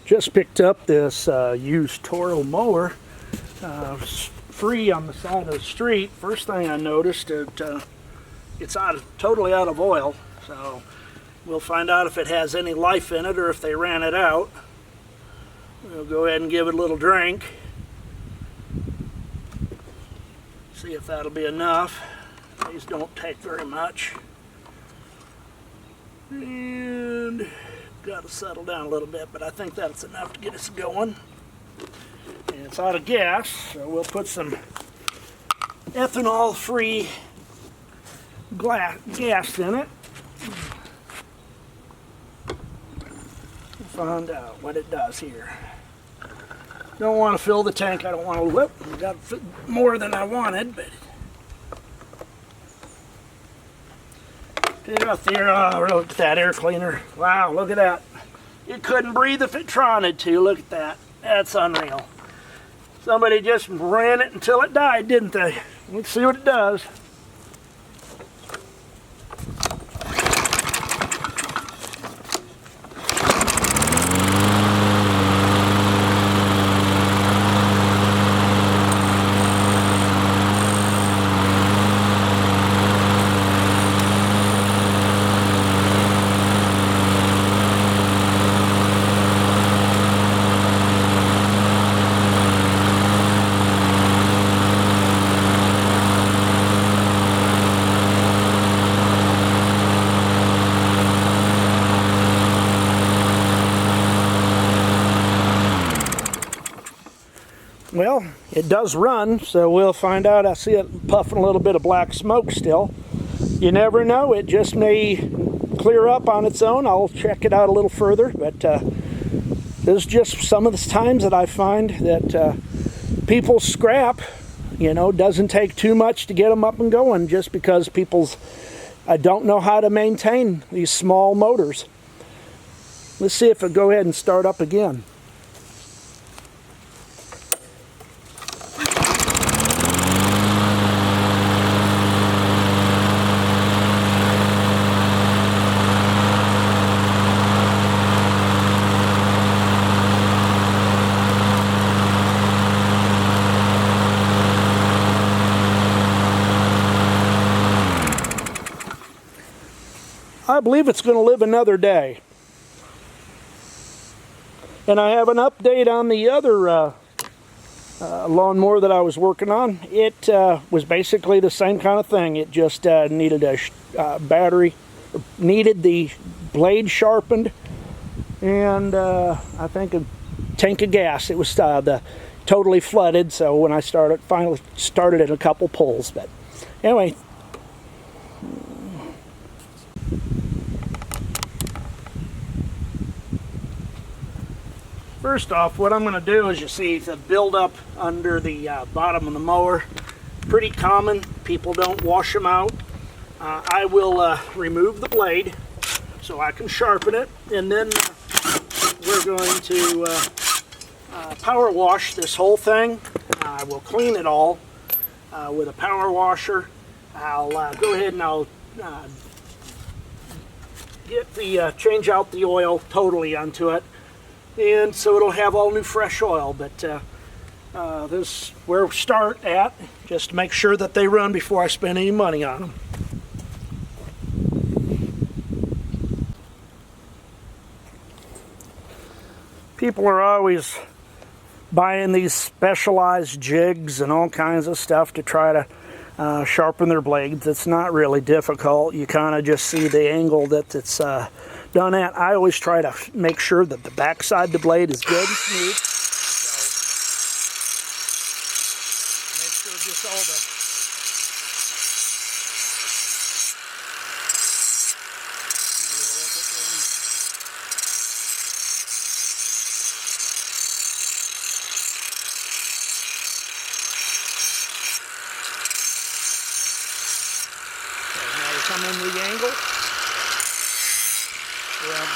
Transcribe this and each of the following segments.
Just picked up this used Toro mower, free on the side of the street. First thing I noticed, it's totally out of oil, so we'll find out if it has any life in it or if they ran it out. We'll go ahead and give it a little drink. See if that'll be enough. These don't take very much. And got to settle down a little bit, but I think that's enough to get us going. And it's out of gas, so we'll put some ethanol-free gas in it. We'll find out what it does here. Don't want to fill the tank. I don't want to whip. I got more than I wanted, but get up there. Oh, look at that air cleaner. Wow, look at that. It couldn't breathe if it tried to. Look at that. That's unreal. Somebody just ran it until it died, didn't they? Let's see what it does. Well, it does run, so we'll find out. I see it puffing a little bit of black smoke still. You never know, it just may clear up on its own. I'll check it out a little further, but there's just some of the times that I find that people scrap, you know, doesn't take too much to get them up and going just because I don't know how to maintain these small motors. Let's see if it'll go ahead and start up again. I believe it's going to live another day. And I have an update on the other lawnmower that I was working on. It was basically the same kind of thing. It just needed a battery, needed the blade sharpened, and I think a tank of gas. It was totally flooded, so when I finally started at a couple pulls. But anyway. First off, what I'm going to do is, you see the buildup under the bottom of the mower. Pretty common. People don't wash them out. I will remove the blade so I can sharpen it, and then we're going to power wash this whole thing. I will clean it all with a power washer. I'll go ahead and I'll change out the oil totally onto it. And so it'll have all new fresh oil, but this is where we start at, just to make sure that they run before I spend any money on them. People are always buying these specialized jigs and all kinds of stuff to try to sharpen their blades. It's not really difficult. You kind of just see the angle that it's done at. I always try to make sure that the backside of the blade is good and smooth. So make sure just all the come in the angle. Yeah.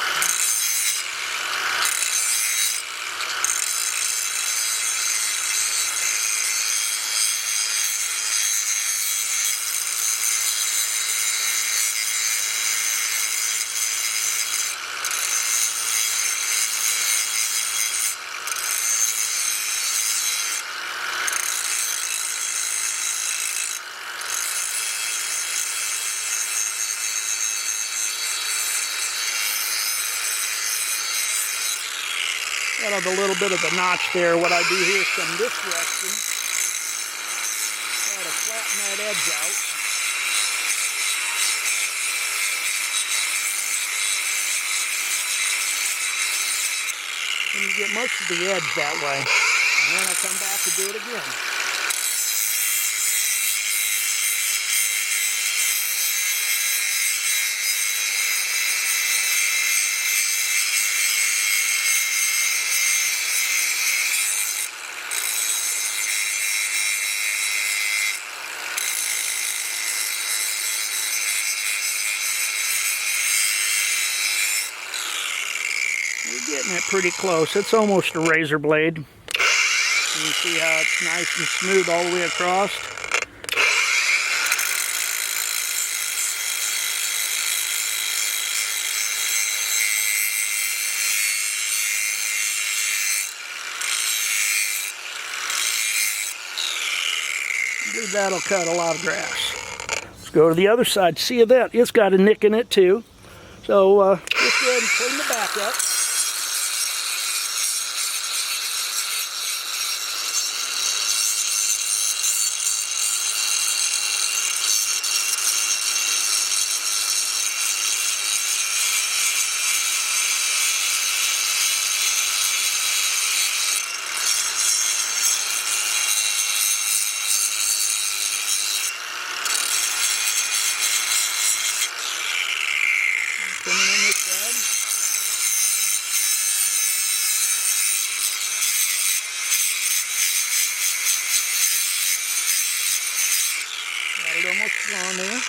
Out of a little bit of the notch there, what I do here is come this direction. Try to flatten that edge out. And you get most of the edge that way. And then I come back and do it again. We're getting it pretty close. It's almost a razor blade. You can see how it's nice and smooth all the way across. I believe that'll cut a lot of grass. Let's go to the other side. See that? It's got a nick in it too. So just go ahead and clean the back up. Coming in this side. Got it almost gone there.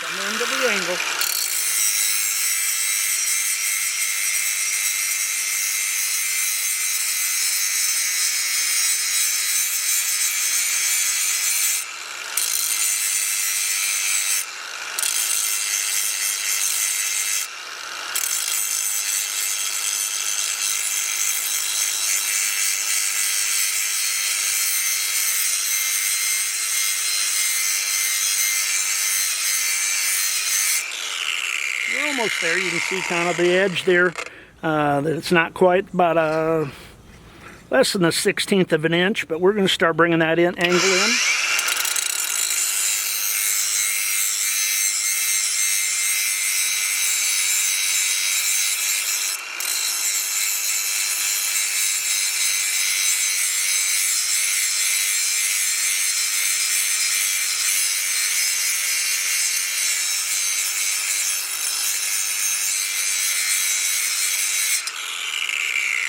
Come into the angle. We're almost there. You can see kind of the edge there, that it's not quite, about less than a 1/16 of an inch, but we're going to start bringing that angle in.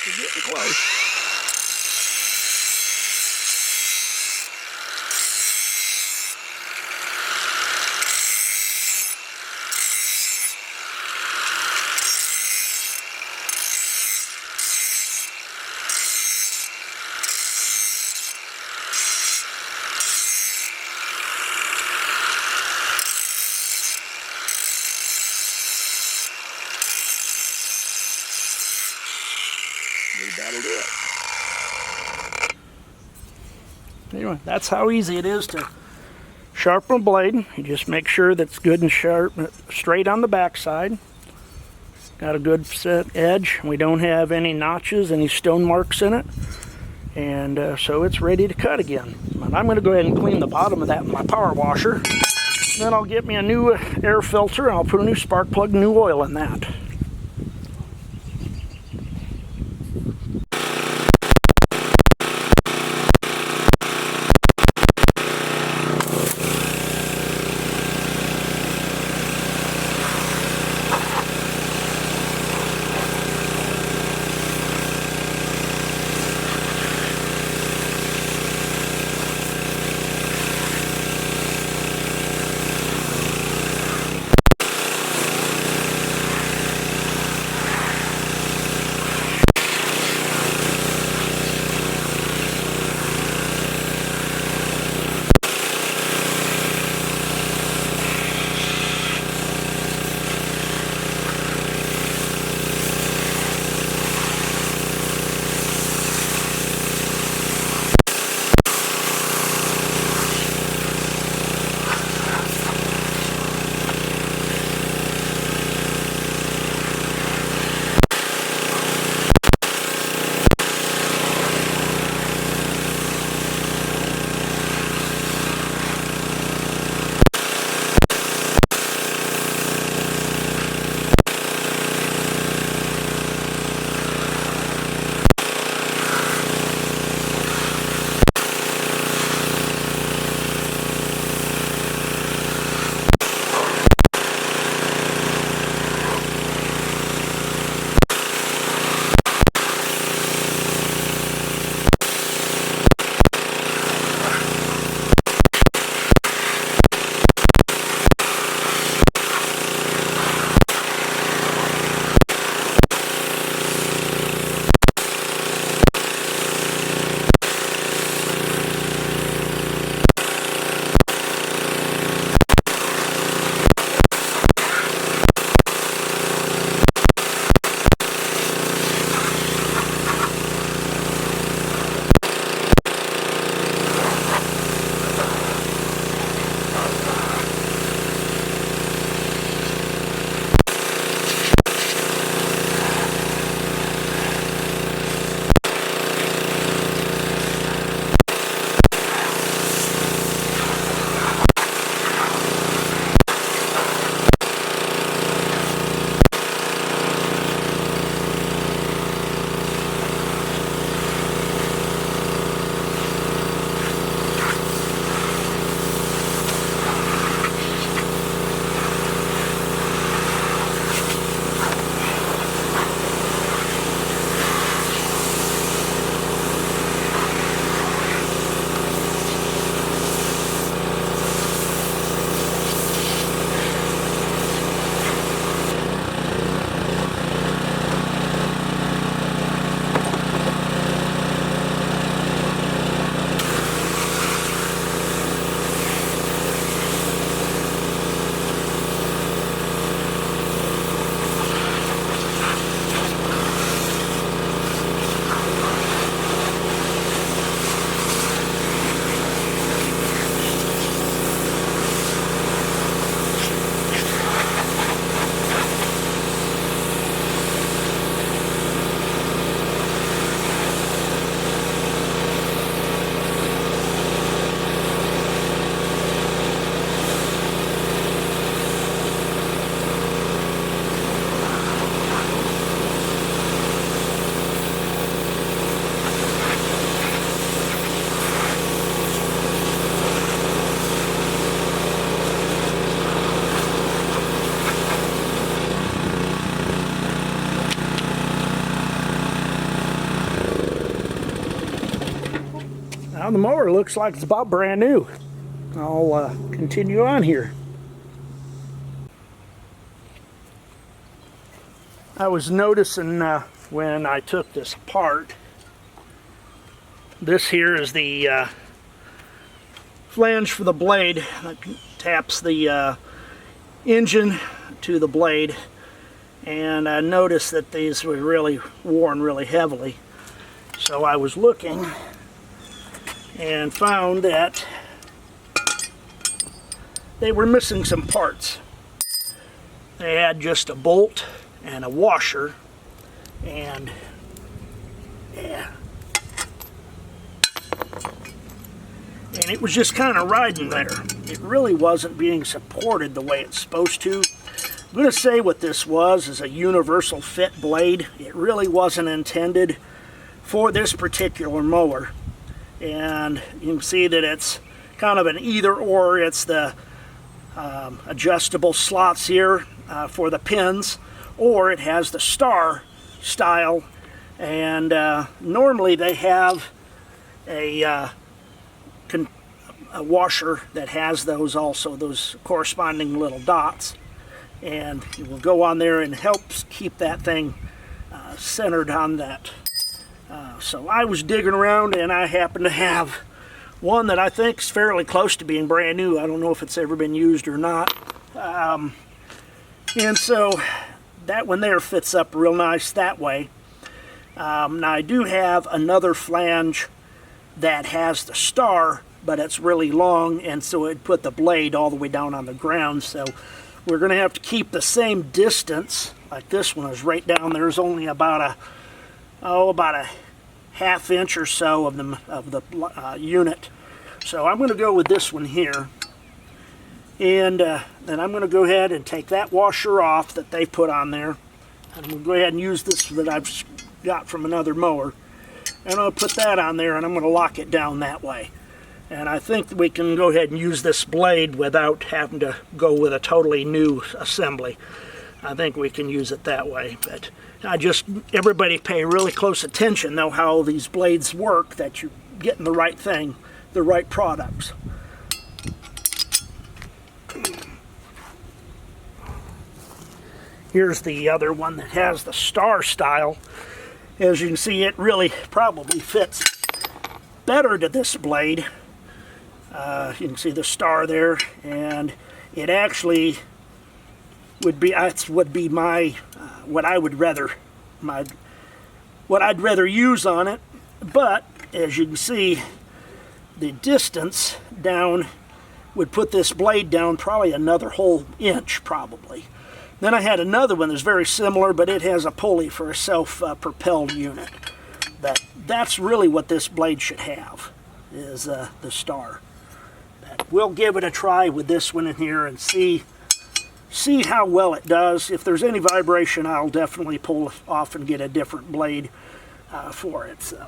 We're getting close. That'll do it. Anyway, that's how easy it is to sharpen a blade. You just make sure that's good and sharp, straight on the back side. Got a good set edge. We don't have any notches, any stone marks in it. And so it's ready to cut again. And I'm going to go ahead and clean the bottom of that in my power washer. Then I'll get me a new air filter and I'll put a new spark plug, new oil in that. the mower looks like it's about brand new. I'll continue on here. I was noticing when I took this apart, this here is the flange for the blade that taps the engine to the blade, and I noticed that these were really worn really heavily. So I was looking and found that they were missing some parts. They had just a bolt and a washer, and yeah, and it was just kind of riding there. It really wasn't being supported the way it's supposed to. I'm going to say what this was is a universal fit blade. It really wasn't intended for this particular mower, and you can see that it's kind of an either or. It's the adjustable slots here for the pins, or it has the star style, and normally they have a washer that has those also, those corresponding little dots, and it will go on there and helps keep that thing centered on that. So I was digging around, and I happen to have one that I think is fairly close to being brand new. I don't know if it's ever been used or not. And so that one there fits up real nice that way. Now I do have another flange that has the star, but it's really long, and so it put the blade all the way down on the ground. So we're going to have to keep the same distance. Like this one is right down there's only about a half inch or so of the unit. So I'm going to go with this one here, and then I'm going to go ahead and take that washer off that they put on there. I'm going to go ahead and use this that I've got from another mower, and I'll put that on there, and I'm going to lock it down that way. And I think we can go ahead and use this blade without having to go with a totally new assembly. I think we can use it that way. But everybody pay really close attention though how these blades work, that you're getting the right thing, the right products. Here's the other one that has the star style. As you can see, it really probably fits better to this blade. You can see the star there, and it actually would be my what I'd rather use on it. But as you can see, the distance down would put this blade down probably another whole inch probably. Then I had another one that's very similar, but it has a pulley for a self-propelled unit. That's really what this blade should have, is the star. But we'll give it a try with this one in here and see how well it does. If there's any vibration, I'll definitely pull it off and get a different blade for it. So.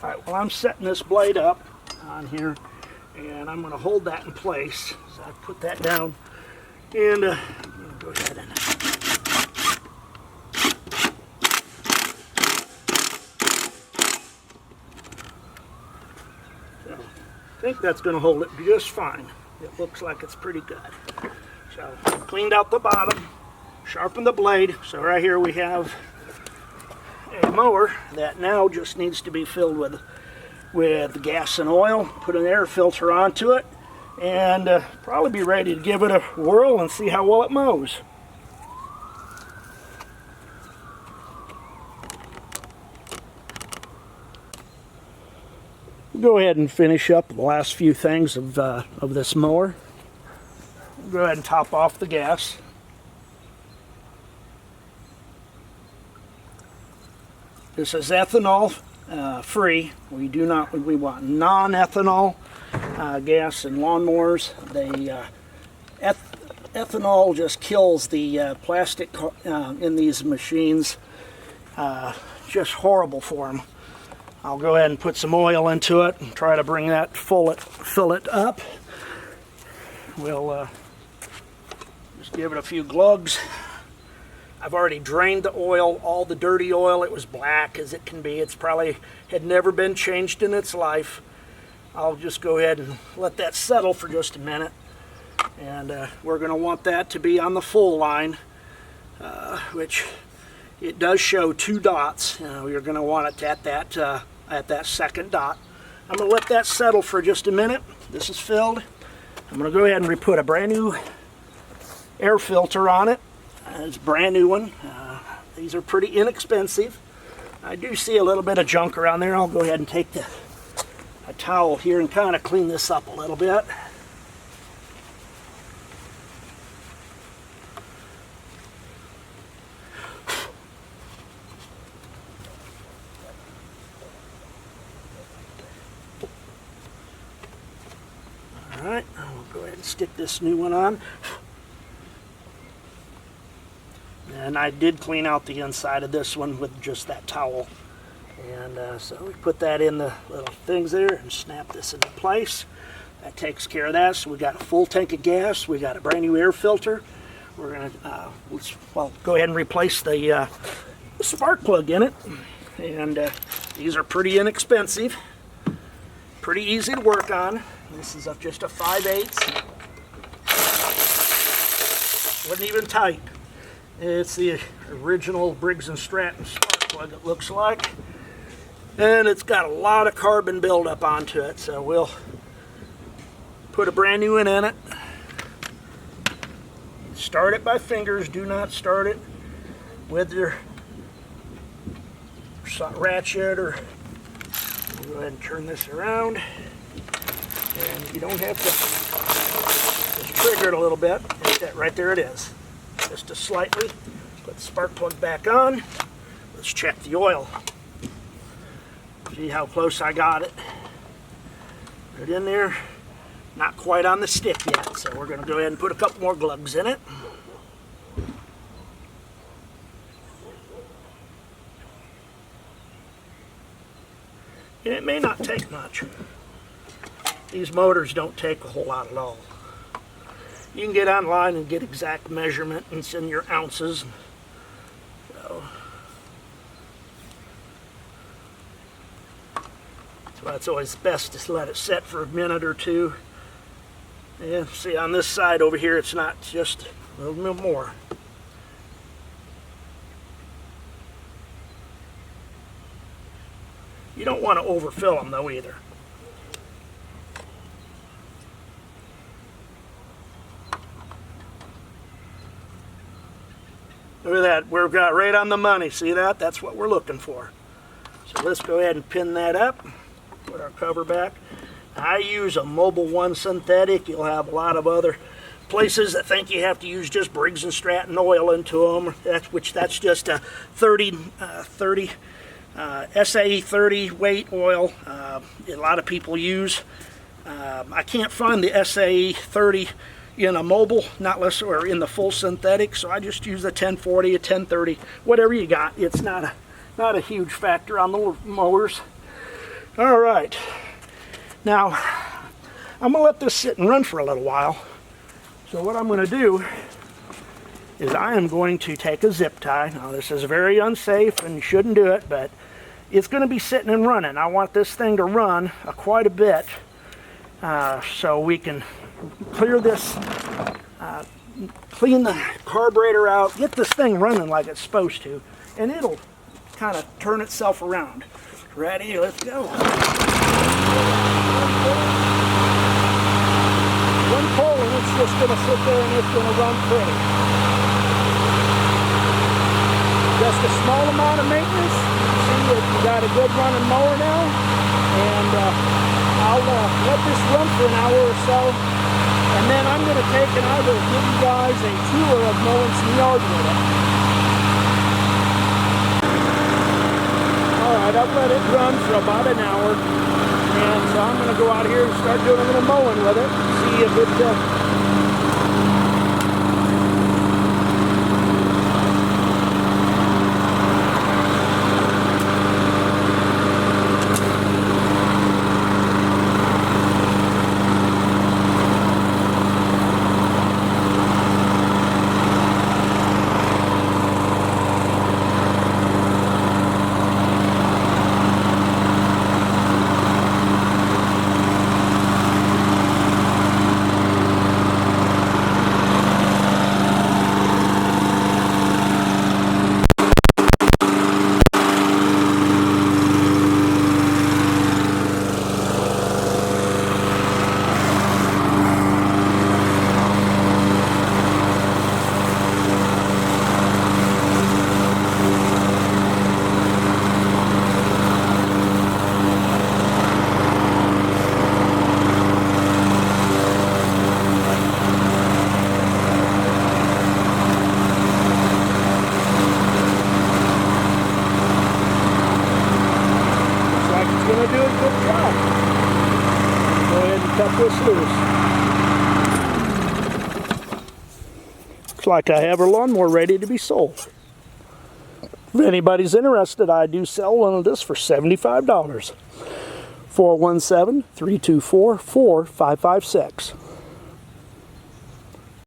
Alright, well, I'm setting this blade up on here, and I'm going to hold that in place. So I put that down, and I'm going to go ahead and so I think that's going to hold it just fine. It looks like it's pretty good. So cleaned out the bottom, sharpened the blade. So right here we have a mower that now just needs to be filled with gas and oil, put an air filter onto it, and probably be ready to give it a whirl and see how well it mows. Go ahead and finish up the last few things of this mower. Go ahead and top off the gas. This is ethanol free. We want non-ethanol gas in lawnmowers. Ethanol just kills the plastic in these machines. Just horrible for them. I'll go ahead and put some oil into it and try to bring that fill it up. We'll Just give it a few glugs. I've already drained the oil, all the dirty oil. It was black as it can be. It's probably had never been changed in its life. I'll just go ahead and let that settle for just a minute. And we're going to want that to be on the full line, which it does show 2 dots. You're going to want it at that second dot. I'm going to let that settle for just a minute. This is filled. I'm going to go ahead and put a brand new air filter on it. It's a brand new one. These are pretty inexpensive. I do see a little bit of junk around there. I'll go ahead and take a towel here and kind of clean this up a little bit. All right, I'll go ahead and stick this new one on. And I did clean out the inside of this one with just that towel. And so we put that in the little things there and snap this into place. That takes care of that. So we got a full tank of gas. We got a brand new air filter. We're going to go ahead and replace the spark plug in it. And these are pretty inexpensive. Pretty easy to work on. This is just a 5/8. Wasn't even tight. It's the original Briggs & Stratton spark plug, it looks like. And it's got a lot of carbon buildup onto it, so we'll put a brand new one in it. Start it by fingers. Do not start it with your ratchet, or we'll go ahead and turn this around. And you don't have to just trigger it a little bit. Right there it is. Just to slightly put the spark plug back on. Let's check the oil. See how close I got it. Put it in there. Not quite on the stick yet, so we're going to go ahead and put a couple more glugs in it. And it may not take much. These motors don't take a whole lot at all. You can get online and get exact measurements in your ounces. So it's always best to let it set for a minute or two. And see, on this side over here, it's not, just a little bit more. You don't want to overfill them though either. Look at that, we've got right on the money. See that? That's what we're looking for. So let's go ahead and pin that up. Put our cover back. I use a Mobil 1 synthetic. You'll have a lot of other places that think you have to use just Briggs & Stratton oil into them. That's just a 30 SAE 30 weight oil. A lot of people use. I can't find the SAE 30 in a Mobil, not less, or in the full synthetic, so I just use a 1040, a 1030, whatever you got. It's not a huge factor on the mowers. All right, now I'm gonna let this sit and run for a little while. So what I'm gonna do is I am going to take a zip tie. Now this is very unsafe and you shouldn't do it, but it's gonna be sitting and running. I want this thing to run quite a bit so we can clear this, clean the carburetor out, get this thing running like it's supposed to, and it'll kind of turn itself around. Ready? Let's go. One pull and it's just going to sit there and it's going to run pretty. Just a small amount of maintenance. See, you got a good running mower now, and I'll let this run for an hour or so. And then I'm going to take and I will give you guys a tour of mowing some yard with it. Alright, I've let it run for about an hour. And so I'm going to go out here and start doing a little mowing with it. See if it It's going to do a good job. Go ahead and cut this loose. Looks like I have our lawnmower ready to be sold. If anybody's interested, I do sell one of this for $75. 417-324-4556.